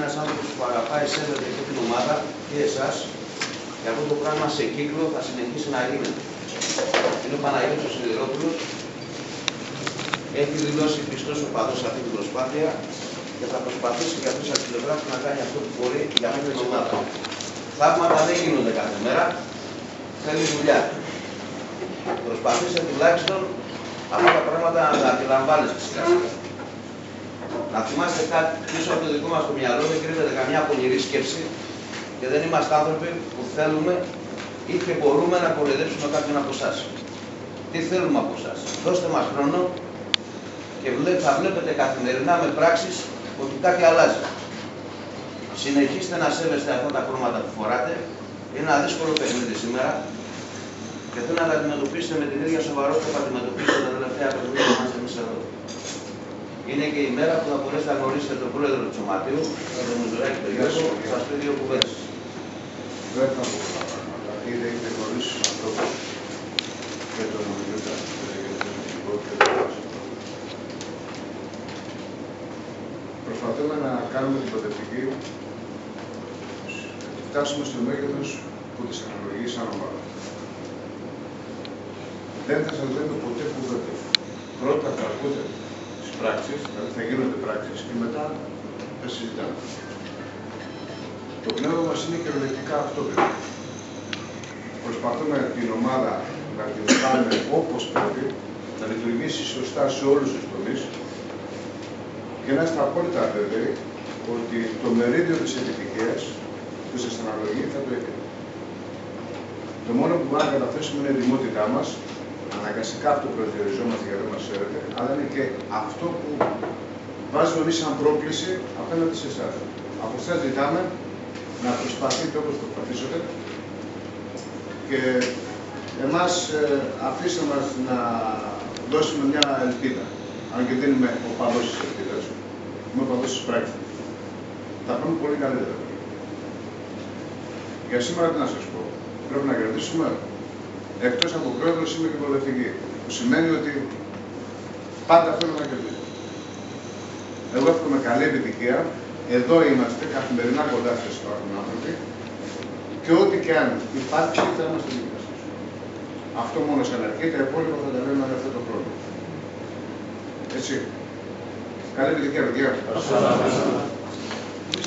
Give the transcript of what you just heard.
ένας άνθρωπος που αγαπάει, σέβεται και την ομάδα και εσάς, και αυτό το πράγμα σε κύκλο θα συνεχίσει να γίνεται. Είναι ο Παναγιώτης ο Σιδηρόπουλος, έχει δηλώσει πιστός οπαδός σε αυτή την προσπάθεια και θα προσπαθήσει και αυτός από την πλευρά του να κάνει αυτό που μπορεί για αυτή την ομάδα. Θαύματα δεν γίνονται κάθε μέρα, θέλει δουλειά. Προσπαθήστε τουλάχιστον αυτά τα πράγματα να τα αντιλαμβάνεστε σιγά σιγά. Να θυμάστε κάτι πίσω από το δικό μας το μυαλό, δεν κρύβεται καμιά πονηρή σκέψη και δεν είμαστε άνθρωποι που θέλουμε ή και μπορούμε να κοροϊδέψουμε κάποιον από εσάς. Τι θέλουμε από εσάς? Δώστε μας χρόνο και θα βλέπετε καθημερινά με πράξεις ότι κάτι αλλάζει. Συνεχίστε να σέβεστε αυτά τα χρώματα που φοράτε. Είναι ένα δύσκολο παιχνίδι σήμερα και θέλω να τα αντιμετωπίσετε με την ίδια σοβαρότητα που αντιμετωπίσετε τα τελευταία παιχνίδια μας εμείς εδώ. Είναι και η μέρα που θα μπορέσετε να γνωρίσετε τον πρόεδρο του Σωματείου, τον Μουζουράκη τον Γιώργο, και θα σας πει δύο κουβέντες. Δεν θα πω πολλά πράγματα. Ήδη έχετε γνωρίσει τους ανθρώπους και τον Ιούτα και τον Ιούτα. Προσπαθούμε να κάνουμε την προοδευτική, φτάσουμε στο μέγεθος που της αναλογεί σαν ομάδα. Δεν θα σας λέμε ποτέ που δεν. Πρώτα θα ακούτε τις πράξεις, δηλαδή θα γίνονται πράξεις και μετά θα συζητάμε. Το πνεύμα μας είναι κυριολεκτικά αυτό παιδί. Προσπαθούμε την ομάδα να την κάνουμε όπως πρέπει, να λειτουργήσει σωστά σε όλους τους τομείς και να είστε απόλυτα βέβαιοι ότι το μερίδιο της επιτυχίας που σας αναλογεί θα το έχετε. Το μόνο που μπορούμε να καταθέσουμε είναι η δημότητά μας. Αναγκαστικά αυτό προσδιοριζόμαστε γιατί μας ξέρετε, αλλά είναι και αυτό που βάζουμε εμείς σαν πρόκληση απέναντι σε εσάς. Από εσάς ζητάμε να προσπαθείτε όπως προσπαθήσετε και εμάς αφήστε μας να δώσουμε μια ελπίδα. Αν και δεν είμαι ο παδός της ελπίδας, είμαι ο παδός της πράξης. Θα πάμε πολύ καλύτερα. Για σήμερα τι να σας πω, πρέπει να κερδίσουμε. Εκτός από πρόεδρος είμαι και προοδευτική, που σημαίνει ότι πάντα θέλω να κερδίσω. Εγώ εύχομαι καλή επιτυχία. Εδώ είμαστε καθημερινά κοντά σας υπάρχουν άνθρωποι και ό,τι και αν υπάρξει θα είμαστε δίπλα σας. Αυτό μόνο σαν αρχή, τα υπόλοιπα θα τα λέμε αυτό το χρόνο. Έτσι. Καλή επιτυχία, παιδιά.